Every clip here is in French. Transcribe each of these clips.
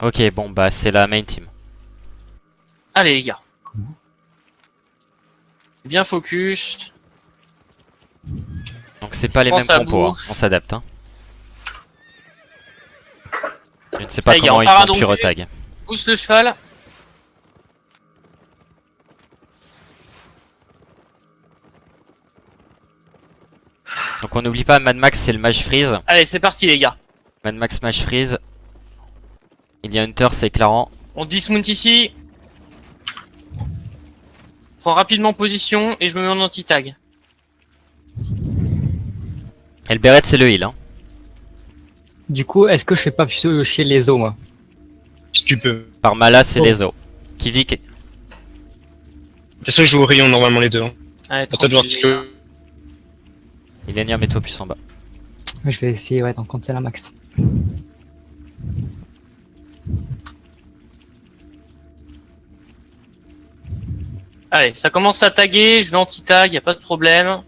Ok, bon bah c'est la main team. Allez les gars. Bien focus. Donc c'est pas les Prends mêmes sa compos, hein. bouffe. On s'adapte. Hein. Je ne sais pas Allez, gars, comment on ils part à font danger. Pyrotag. Pousse le cheval. Donc on n'oublie pas, Mad Max c'est le Mage Freeze. Allez, c'est parti les gars. Mad Max Mage Freeze. Il y a Hunter, c'est éclairant. On dismount ici. Prends rapidement position et je me mets en anti-tag. Et le Beret c'est le heal. Hein. Du coup, est-ce que je fais pas plus chez les os, moi? Si tu peux. De Par Mala c'est Oh. les os. Kivik. toute façon, je joue au rayon normalement les deux. Hein. Allez, Attends de voir tranquille, petit les gars. peu. Illenia, mets-toi plus en bas. Je vais essayer, ouais, d'en compter la max. Allez, ça commence à taguer, je vais anti-tag, y a pas de problème.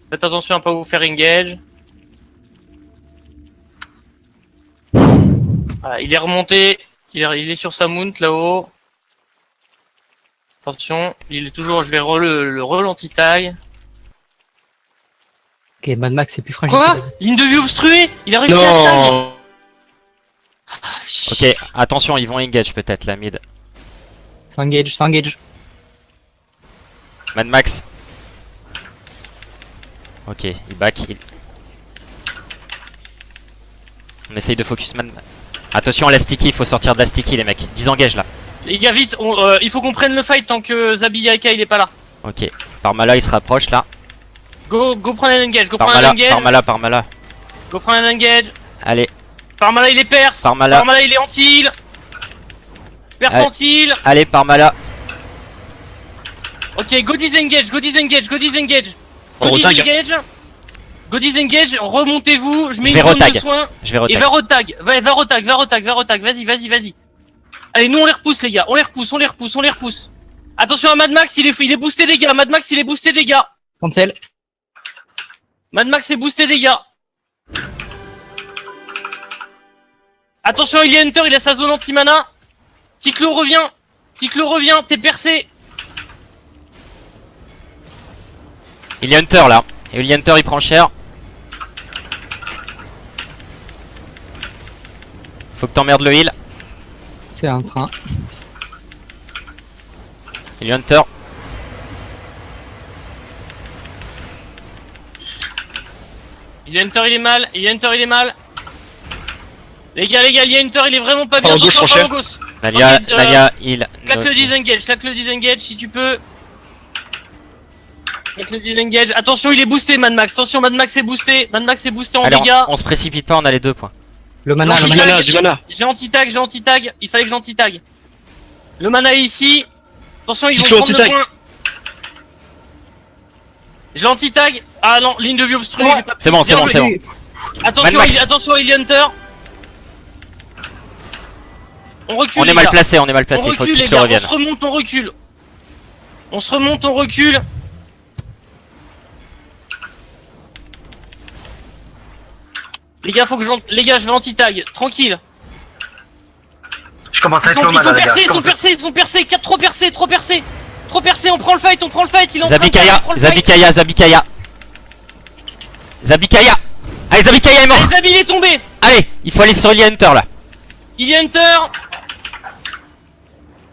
Faites attention à pas vous faire engage. Voilà, il est remonté, il est sur sa mount là-haut. Attention, il est toujours, je vais le anti-tag. Ok, Mad Max c'est plus fragile. Quoi? Ligne de vue obstruée? Il a réussi à tag? Non. Ok, attention, ils vont engage peut-être la mid. S'engage, s'engage. Mad Max. Ok, il back. On essaye de focus Mad Max. Attention à la sticky, il faut sortir de la sticky les mecs. Disengage là. Les gars, vite, il faut qu'on prenne le fight tant que Zabiyaka il est pas là. Ok, par Mala il se rapproche là. Go prendre un engage, go Par prendre un Mala, engage. par Mala, par Mala. Go prendre un engage. Allez, Par Mala il est perse. Par Mala. il est anti-heal. Perse Allez. anti-heal. allez par Mala. Ok, go disengage, go disengage, go disengage. On Go retag. disengage. Go disengage, remontez-vous, je mets Je vais une zone de retag. soin. Je vais Et retag. va retag, va retag, vas-y. Allez, nous on les repousse les gars, on les repousse. Attention à Mad Max, il est boosté dégâts, Mad Max il est boosté dégâts. Cancel. Mad Max est boosté dégâts. Attention, il y a Hunter, il a sa zone anti-mana. Ticlo revient, t'es percé. Il y a Hunter là. Et il y a Hunter il prend cher. Faut que t'emmerdes le heal. C'est un train. Il y a Hunter. Il y a Hunter, il est mal. Les gars, il y a Hunter, il est vraiment pas bien. Par en gauche, Attention, trop par en gauche. Nalia, Ok, Nalia, heal. Claque le disengage si tu peux. Claque le disengage. Attention, il est boosté, Mad Max. Attention, Mad Max est boosté en Allez, dégâts. on se précipite pas, on a les 2 points. Le mana, J'en le suis mana. là. Du mana. J'ai anti-tag. Il fallait que j'anti-tag. Le mana est ici. Attention, ils vont Ticlo prendre le anti-tag. point. Je l'anti-tag. Ah non, ligne de vue obstruée. Oh, j'ai pas pu. C'est bon, Bien joué. c'est bon. Attention, Mad Max. attention, il y a Hunter. On recule. On est les mal gars. placé, On il faut recule, que les Ticlo gars. On revienne. se remonte, on recule. On recule. Les gars, les gars, je vais anti-tag. Tranquille. Je commence à Ils être sont, low mana, les gars. ils sont percés. 4 trop percés. Trop percés, on prend le fight. Il est en train de Zabikaya, on prend le fight. Zabikaya. Allez, Zabikaya est mort. Allez, Zabi, il est tombé. Allez, il faut aller sur Ilya Hunter là. Il y a Hunter.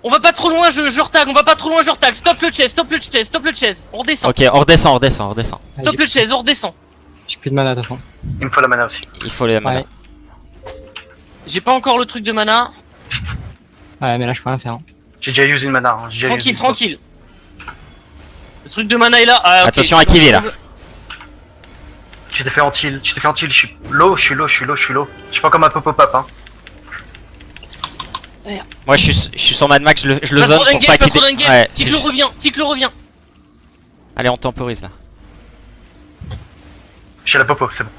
On va pas trop loin, je retag. Stop le chase. On redescend. Ok, on redescend. Stop le chase, on redescend. J'ai plus de mana de toute façon. Il me faut la mana aussi. Il faut les mana. Ouais. J'ai pas encore le truc de mana. Ouais, mais là je peux rien faire. Hein. J'ai déjà usé une mana. Hein. J'ai déjà usé une- Tranquille. Le truc de mana est là. Ah, ok, Attention je à suis Kivi, en- là. Tu t'es fait anti-heal. Je suis low. Je suis pas comme un pop-up hein. Moi je suis sur Mad Max, je le Pas zone trop pour d'engage, pas pas qu'il trop dé- d'engage. Ouais, Ticlo revient. Allez, on temporise là. Je suis à la popo, c'est bon.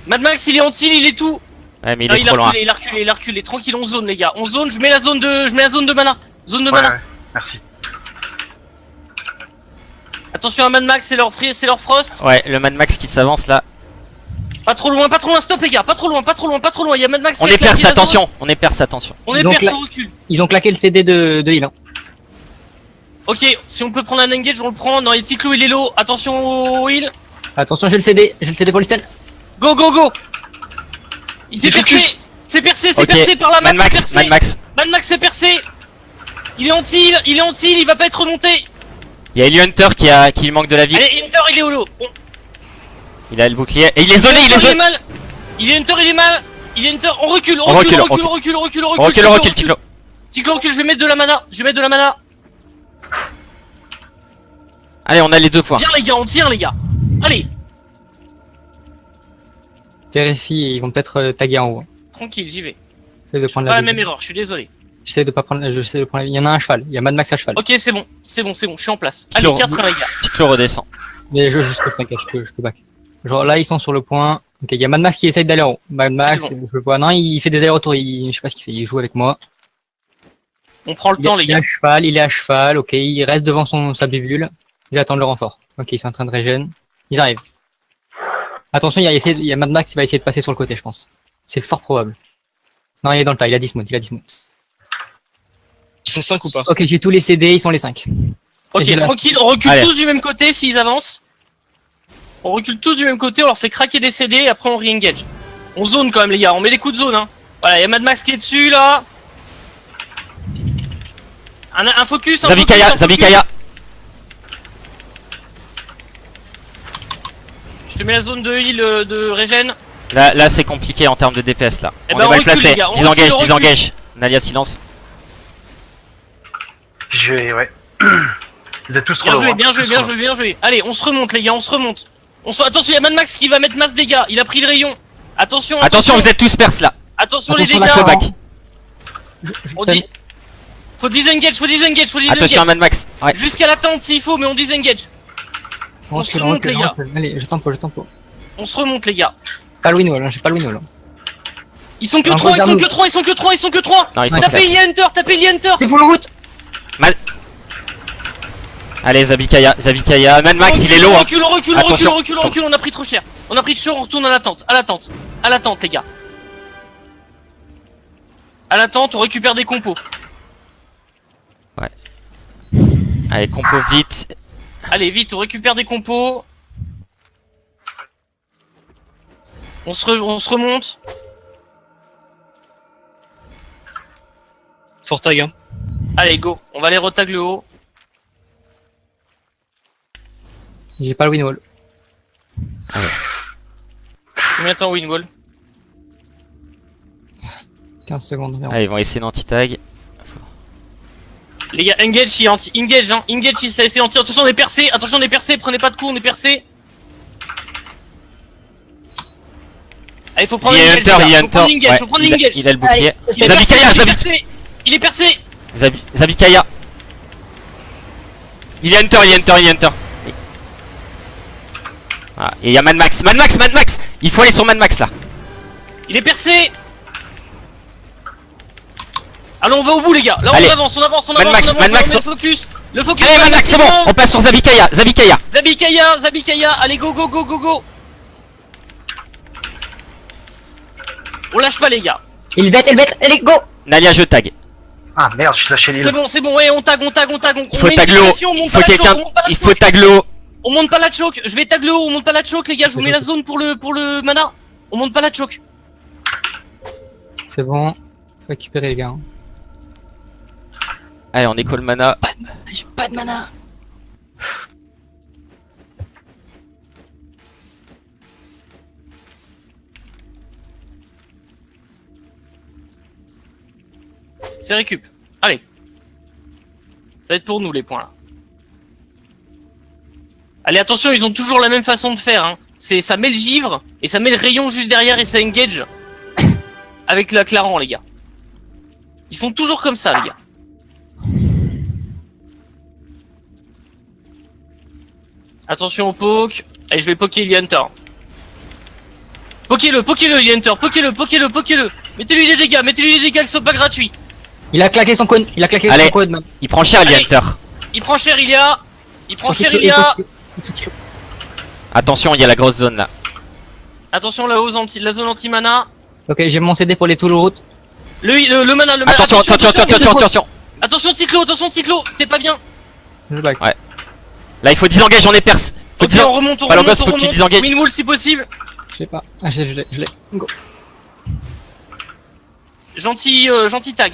Mad Max, il est anti, il est tout. Ouais, mais il Ah, est trop loin. il a reculé. Tranquille, on zone, les gars. On zone, je mets la zone de mana. Zone de Ouais, mana. ouais, merci. Attention à Mad Max, c'est leur frost. Ouais, le Mad Max qui s'avance là. Pas trop loin, stop les gars, pas trop loin, il y a Mad Max qui On a est claqué perse, la zone. attention. On est perse, attention. On est Donc perse, là- on recule. Ils ont claqué le CD de heal. Hein. Ok, si on peut prendre un engage, on le prend. Non, les petits clous, il est low. Attention au heal. Attention, j'ai le CD pour les stun. Go, go, go. Il s'est J'ai percé. focus. C'est percé, Ok. par la Mad Max, c'est Max, percé. Mad Max. Mad Max c'est percé. Il est anti-heal, il va pas être remonté. Il y a Ellie Hunter qui lui manque de la vie. Allez, Hunter, il est au low. Il a le bouclier. Et il est zoné, il est Hunter, zoné. mal. Il est Hunter, il est mal. Il est Hunter, on recule, On recule, recule. Ticlo, recule, je vais mettre de la mana. Allez, on a les 2 points. Viens les gars, on tire les gars. Allez, Vérifie, ils vont peut-être taguer en haut. tranquille, j'y vais. J'essaie de Je fais prendre pas la la même vision. erreur, je suis désolé. J'essaie de pas prendre. J'essaie de prendre. Il y en a un à cheval. Il y a Mad Max à cheval. Ok, c'est bon, je suis en place. Allez, Clo. 4-1 les gars. Ticlo redescend. Mais je peux t'inquiète, je peux back. Genre là, ils sont sur le point. Ok, il y a Mad Max qui essaye d'aller en haut. Mad Max, C'est je le vois. Non, il fait des allers-retours. Je sais pas ce qu'il fait. Il joue avec moi. On prend le temps les Il est gars. à cheval. Il est à cheval. Ok, il reste devant sa bibule. Ils attendent le renfort. Ok, ils sont en train de régène. Ils arrivent. Attention, il y a Mad Max qui va essayer de passer sur le côté, je pense. C'est fort probable. Non, il est dans le tas. Il a dismount. Ils sont 5 ou pas? Ok, j'ai tous les CD. Ils sont les 5. Ok, j'ai la- tranquille, on recule Allez. tous du même côté s'ils avancent. On recule tous du même côté, on leur fait craquer des CD et après on re-engage. On zone quand même les gars, on met des coups de zone hein. Voilà, il y a Mad Max qui est dessus là. Un focus, un Zabikaya, focus. Zabikaya. Je te mets la zone de heal de régène. Là c'est compliqué en termes de DPS là. Eh On ben, est on mal recule, placé. les gars, on Disengage, recule. disengage. Nalia silence. Je vais, ouais. Vous êtes tous trop Bien low, joué, hein. bien joué, Tous bien trop joué, bien joué. Allez, on se remonte les gars, on se remonte. Attention, il y a Mad Max qui va mettre masse dégâts, il a pris le rayon. Attention, Attention, vous êtes tous perse là. Attention les Attention, dégâts. la back. On dit... Faut disengage. Attention à Mad Max. Ouais. Jusqu'à la tente s'il faut, mais on disengage. On se remonte, les gars. Allez, je tempo. On se remonte les gars. Pas le win-wall, hein, j'ai pas le win-wall. Ils sont que Un 3, gros ils sont garde. que 3, ils sont que 3, ils sont que 3. Non, ils sont Tapez quatre. Illy Hunter, tapez Illy Hunter. C'est full route. Allez, Zabikaya. Mad Max, il est low. On Hein. recule, Attention. on a pris trop cher. On a pris chaud, on retourne à l'attente, les gars. À l'attente, on récupère des compos. Allez, compo vite. Allez, vite, on récupère des compos. On se remonte. Fort tag, hein. Allez, go. On va aller retag le haut. J'ai pas le win-wall. Combien de temps win-wall? 15 secondes environ. Allez, ils vont essayer d'anti-tag. Les gars, engage, il est anti. Engage, hein. Engage, il s'est essayé anti. Attention, on est percé. Prenez pas de coups, on est percé. Allez, faut prendre Il y a engage, Hunter, les il y gars. a Faut prendre Hunter. engage, faut prendre il engage. a le bouclier. Il est Zabikaya, percé, il est percé. Zabikaya. Il est Hunter. Ah, et il y a Mad Max. Il faut aller sur Mad Max là. Il est percé. Allons, on va au bout, les gars. Là, Allez. on avance. Mad Max, On met Max. le focus. Le focus. Allez, Mad Max, c'est bon. On passe sur Zabikaya. Zabikaya. Allez, go. On lâche pas, les gars. Il bête, allez, go. Nalia, je tag. Ah merde, je suis lâché l'île. C'est bon, ouais, on tag. Il On faut met une tag le haut. situation, on Il monte faut pas la choke, quelqu'un. on monte pas la Il choke. faut tag le haut. On monte pas la choke, je vais tag le haut, on monte pas la choke les gars, je vous mets la zone pour le mana. On monte pas la choke. C'est bon. Faut récupérer les gars. Hein. Allez, on école mana. J'ai pas de mana. C'est récup. Allez. Ça va être pour nous les points là. Allez, attention, ils ont toujours la même façon de faire. Hein. Ça met le givre et ça met le rayon juste derrière et ça engage avec la Claran, les gars. Ils font toujours comme ça, les gars. Attention au poke. Allez, je vais poker Illy Hunter. Pokez-le, Illy Hunter. Pokez-le. Mettez-lui des dégâts qui sont pas gratuits. Il a claqué son cône. Allez. Man. Il prend cher, Ellie Allez. Hunter. Il prend cher, Ilia. Son cycle est Attention, il y a la grosse zone là. Attention la zone anti-mana. Ok, j'ai mon CD pour les tool route. Le mana, le mana. Attention, attention. Attention Ticlo, t'es pas bien. Je back. Ouais. Là, il faut disengager, j'en ai perce. Faut Ok, on remonte, Palangos, faut que tu disengages. Minwall si possible. Je sais pas. Ah, je l'ai. Go. Gentil tag.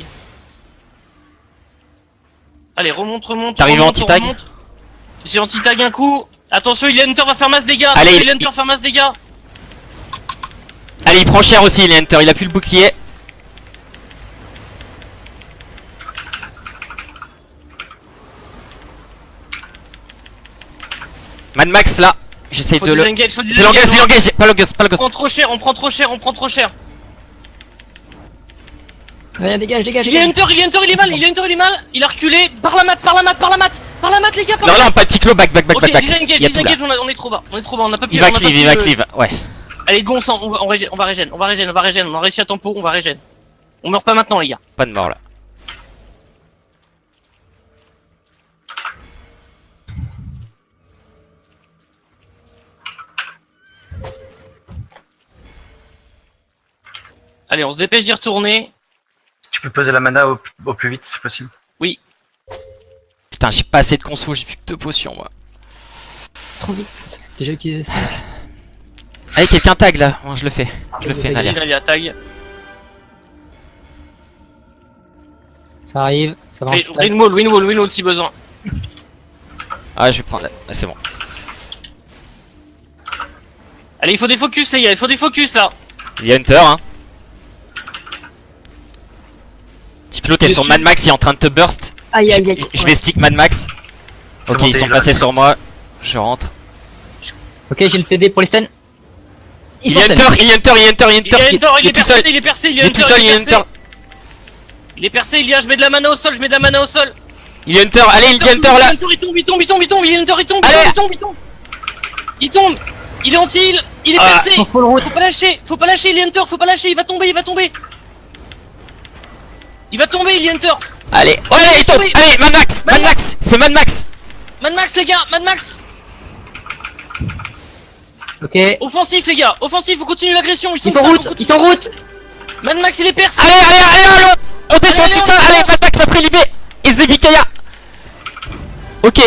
Allez, remonte. T'arrives remonte, anti-tag remonte. J'ai anti-tag un coup. Attention, Hunter va faire masse dégâts. Allez, Hunter va faire masse dégâts. Allez, il prend cher aussi, il est Hunter, il a plus le bouclier. Mad Max là, j'essaye Faut de le. disengage, faut Palangos, disengage. Palangos, On prend trop cher, on prend trop cher. Allez, dégage. Il est Hunter, il est mal. Il a reculé. Par la mat, les gars. Non, pas de Ticlo, back. Ok, Il y a tout là. disengage, on est trop bas. On n'a pas pu. Il va on n'a pas cleave, pu, ouais. Allez, go, on va régène. On a réussi à tempo, on va régène. On meurt pas maintenant, les gars. Pas de mort là. Allez, on se dépêche d'y retourner. Tu peux poser la mana au plus vite, c'est possible. Putain, j'ai pas assez de conso, j'ai plus que 2 potions moi. Trop vite. Déjà utilisé ça. Allez, quelqu'un tag là, moi je le fais. Je le fais, Vas-y, Nalia. Nalia, tag. Ça arrive. Ça va. Winwall si besoin. Ah, je vais prendre là. Ah, c'est bon. Allez, il faut des focus, les gars, là. Il y a Hunter, hein. Ticlo, t'es sur Mad Max, il est en train de te burst. Aïe. Je vais stick Mad Max. C'est Ok, bon, ils t'es sont là. passés sur moi. Je rentre. Ok, j'ai le CD pour les stuns. Il y a Hunter, il est tout seul. Il est percé, Il est tout seul, il est Hunter. Il est percé, il y a, je mets de la mana au sol. Il est Hunter, allez, il est Hunter là. Il tombe, il est anti-heal, il est Ah. percé. Full route. Faut pas lâcher, il est Hunter, il va tomber. Il est Hunter. Allez, ouais, il tombe. Allez, Mad Max, c'est Mad Max. Mad Max, les gars, Mad Max. Ok. Offensif, les gars, offensif, vous continuez l'agression, ils sont Ils sont en seuls, route. on Ils continue. sont en route. Mad Max, il est percé. Allez, on descend Allez, tout on ça. Allez, avance. Mad Max a pris l'IB. Et Zebikaya. Ok.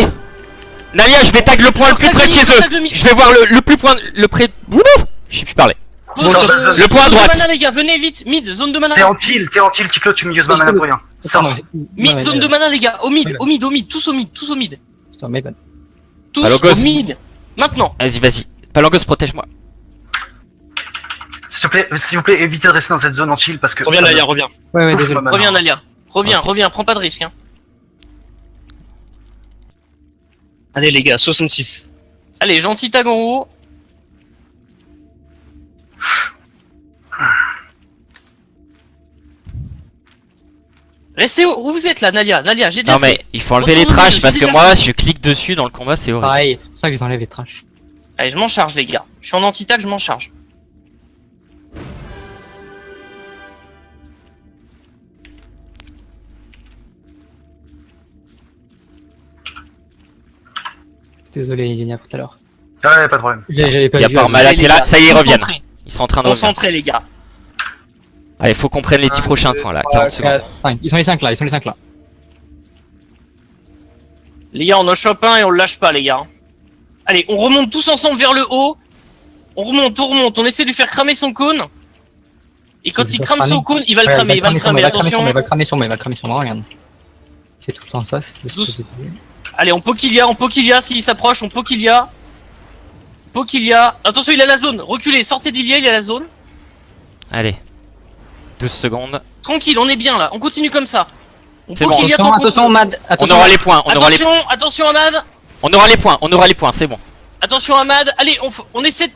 Nalia, je vais tag le point le plus près de chez eux. Je vais voir le plus point, le près. Wouhou, je sais plus parler. Le point à Zone de droite. mana, les gars, venez vite, mid, zone de mana. T'es en tilt, Ticlo, tu me uses ma mana pour rien. Sors. Mid, zone de mana, les gars, au mid, tous au mid. Putain, mais bon. Tous Allo, au gosse. mid. Maintenant. Vas-y. Palangos, protège-moi. S'il vous plaît, évitez de rester dans cette zone en chill parce que. Reviens Nalia, reviens. Ouais, désolé. Reviens, Nalia. Reviens, prends pas de risque. Hein. Allez les gars, 66. Allez, gentil tag en haut. Restez où vous êtes là, Nalia, j'ai déjà Non mais il faut enlever les Retourne au trash milieu, parce j'ai que déjà moi je clique dessus dans le combat, c'est horrible. Pareil, c'est pour ça que j'enlève les trash. Allez, je m'en charge, les gars. Je suis en anti-tag, je m'en charge. Désolé, Ilenia, pour tout à l'heure. Ouais, pas de problème. J'avais pas Il y a vu. pas Malak Allez, qui est les là, gars, ça y est, ils reviennent. concentrés. Ils sont en train de revenir. Concentrés, les gars. Allez, faut qu'on prenne les 10 prochains points là, 40 secondes. 4, 5. Ils sont les 5 là, Les gars, on en chope un et on le lâche pas, les gars. Allez, on remonte tous ensemble vers le haut. On remonte, on essaie de lui faire cramer son cône. Et quand il crame son cône, il va le cramer, attention. Il va cramer sur moi, regarde. Il fait tout le temps ça, c'est ce que Douce. j'ai vu. Allez, on Pokilia, s'il s'approche, on Pokilia. Attention, il a la zone, reculez, sortez d'Ilia, il a la zone. Allez, 12 secondes. Tranquille, on est bien là, on continue comme ça. On C'est bon. Pokilia tant qu'on Attention, peut. Mad. On Attention. aura les points, Attention Ahmad. on aura les points, c'est bon. Attention Ahmad, allez, on essaie de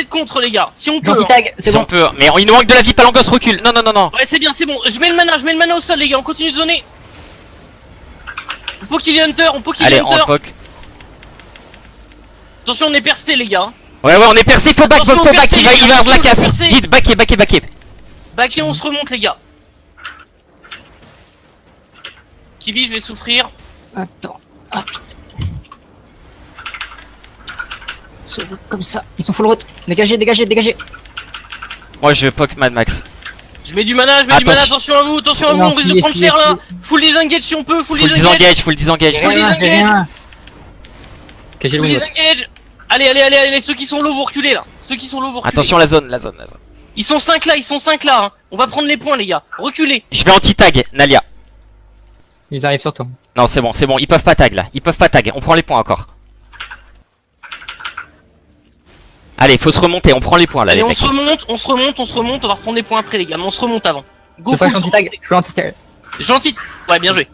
contre, les gars, si on peut. Gentil hein. tag, c'est Si on bon. peut, mais il nous manque de la vie, Palangos recule. Non. Ouais, c'est bien, je mets le mana au sol, les gars, on continue de zoner. On Pokilia Hunter, Allez, on poke. Attention, on est percé, les gars. Ouais, on est percé, faut back, Attention, il va percé, avoir de la attention, casse. percé. Vite, backé. Backé, on se remonte, les gars. Kiwi, je vais souffrir. Attends. Ah putain. Sur route comme ça. Ils sont full route. Dégagez. Moi je poke Mad Max. Je mets du mana, attention à vous, on risque de prendre cher là. Full disengage si on peut, full disengage. Faut le disengage. J'ai rien. Ok, j'ai Full le disengage. Allez, ceux qui sont low vous reculez là. Ceux qui sont low vous reculez. Attention la zone. Ils sont 5 là, hein. On va prendre les points les gars, reculez. Je vais anti-tag, Nalia. Ils arrivent sur toi. Non c'est bon, ils peuvent pas tag là. On prend les points encore. Allez, faut se remonter, on prend les points là Allez, les on mecs. se remonte, on va reprendre des points après les gars, mais on se remonte avant. Go Je full fais anti-tag. Je fais anti-tag. Gentil. Ouais, bien joué.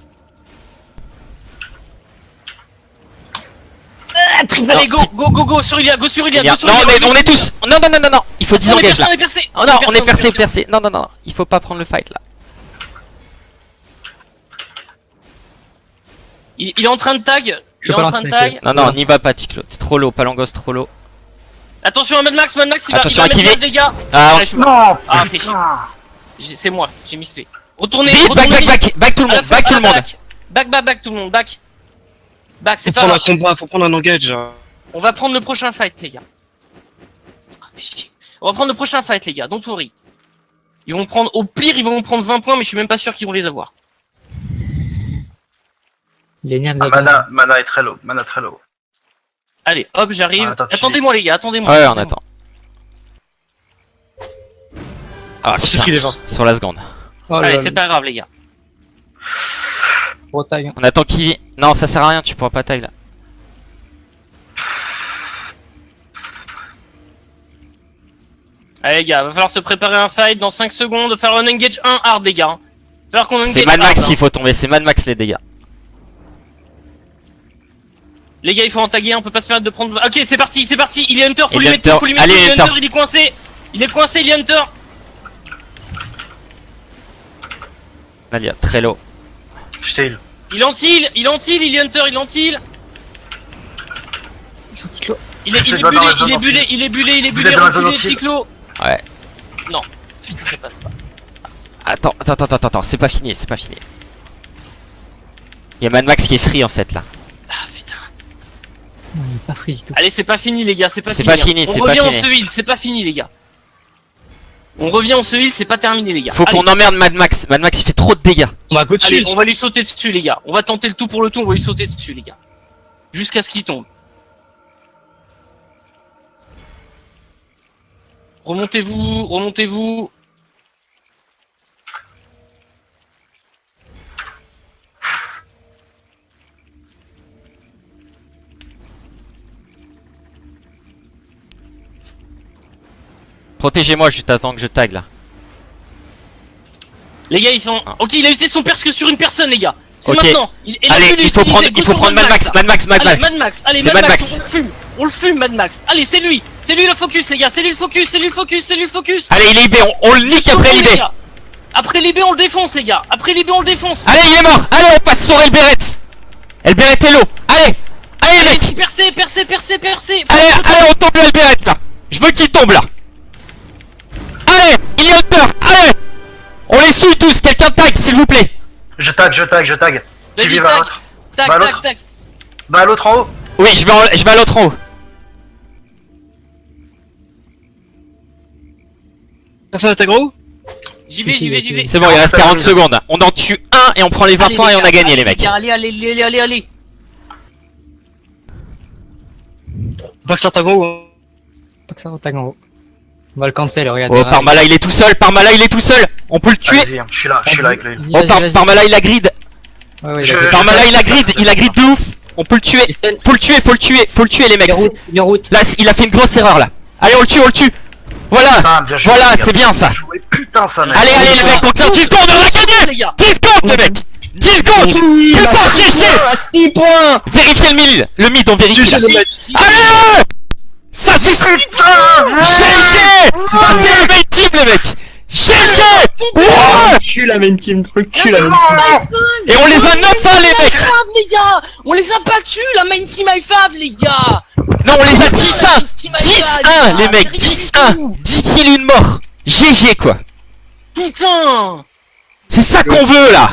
Allez, go sur Ilia, go sur Ilia. Non, on est tous. Non. Il faut disengage là. On est percé. Oh non, on est percé. Non. Il faut pas prendre le fight là. Il est en train de tag. Non, n'y va pas, Ticlo. T'es trop low, Palangos trop low. Attention à Mad Max, il va Attention à mettre Kiwi. des dégâts. Ah, Ouais, je suis mort. Non. Ah, fais chier. C'est moi, j'ai misplay. Retournez, vite, back tout le À la monde, fin, back tout le monde. Back tout le monde, back, c'est Faut pas prendre un grave. combat, faut prendre un engage. On va prendre le prochain fight, les gars. Ah, fais chier. On va prendre le prochain fight, les gars, don't worry. Ils vont prendre, au pire, ils vont prendre 20 points, mais je suis même pas sûr qu'ils vont les avoir. Il est nerveux. Mana est très low. Allez, hop, j'arrive. Ah, attends, Attendez-moi, les gars, attendez-moi. Ouais, on attend. Ah, On s'est putain, pris les 20. sur la seconde. Oh Allez, là c'est pas grave, les gars. gros tag. On attend Kiwi. Non, ça sert à rien, tu pourras pas tag là. Allez, les gars, va falloir se préparer un fight dans 5 secondes. Faire un engage 1 hard, les gars. Va falloir qu'on engage C'est Mad hard, Max, hein. il faut tomber, c'est Mad Max les dégâts. Les gars, il faut en taguer, on peut pas se permettre de prendre. Ok, c'est parti. Il est Hunter, faut Il lui est mettre Hunter. tout, Il est Allez, Hunter, il est coincé. Il est Hunter. Nalia, très low. Je t'ai heal. Il est anti-heal, il est Hunter, il est anti-heal. Gentil Clo. Il est C'est pas dans la zone bullé, anti-heal. il est bullé, est dans la zone reculé, anti-heal. Ticlo. Ouais. Non, putain, ça passe pas. Attends, c'est pas fini. Il y a Mad Max qui est free en fait là. Ah putain. Non, il est pas free du tout. Allez, c'est pas fini, les gars, c'est pas C'est fini. pas fini, On c'est revient, pas on fini. se heal, c'est pas fini, les gars. On revient, on se heal, c'est pas terminé, les gars. Faut Allez. qu'on emmerde Mad Max. Mad Max il fait trop de dégâts. On va go Allez, chill. on va lui sauter dessus, les gars. On va tenter le tout pour le tout, on va lui sauter dessus, les gars. Jusqu'à ce qu'il tombe. Remontez-vous. Protégez-moi juste attends que je tag là. Les gars, ils sont. Ok, il a usé son perse que sur une personne, les gars. C'est Ok. maintenant. Allez, il faut prendre Mad Max. Allez, Mad Max. Allez, C'est Mad Mad Max. Max. On le fume, Mad Max. Allez, c'est lui le focus, les gars. C'est lui le focus. Allez, il est IB, on le nique après les l'IB. gars. Après l'IB, on le défonce, les gars. Allez, Allez, il est mort. Allez, on passe sur Elberet. Elberet est low. Allez, mec. Allez, percé. Allez, on tombe Elberet là. Je veux qu'il tombe là. Allez, il est Hunter. Allez, on les suit tous. Quelqu'un tag s'il vous plaît. Je tag. Vas-y, Kiwi va à l'autre. tac. Bah l'autre en haut. Oui, je vais à l'autre en haut. Personne attaque gros. J'y vais. C'est bon, il reste 40 secondes. On en tue un et on prend les 20 Allez, points et on a gagné les allez, mecs. gars, allez. Pas que ça attaque gros. Pas que ça retag en haut. On va le cancel, regarde. Oh, Parmala il est tout seul. On peut le tuer. Vas-y, je suis là avec lui. Oh, Parmala il a grid. Ouais, Je- d'accord. Parmala il a grid de ouf. On peut le tuer. Faut le tuer les mecs. Il est en route. Là, il a fait une grosse erreur là. Allez, on le tue. Voilà. Putain, bien joué, Voilà, les gars. c'est bien ça. Joué, putain, ça mec. Allez, les mecs, on tient 10 secondes, on a gagné. les gars. 10 secondes les mecs. 10 secondes. Putain, GG. À 6 points. Vérifiez le mid, on vérifie là. Allez. Ça c'est Putain. GG. 21 main team les mecs. GG. Ouais. Recule la main team, recule la main Et on les a 9-1 les mecs. Les gars, on les a battus, la main team high five, les gars. Non, on les a 10-1. 10-1 les mecs, 10-1. 10 kills, une mort. GG quoi. Putain. C'est ça qu'on veut là.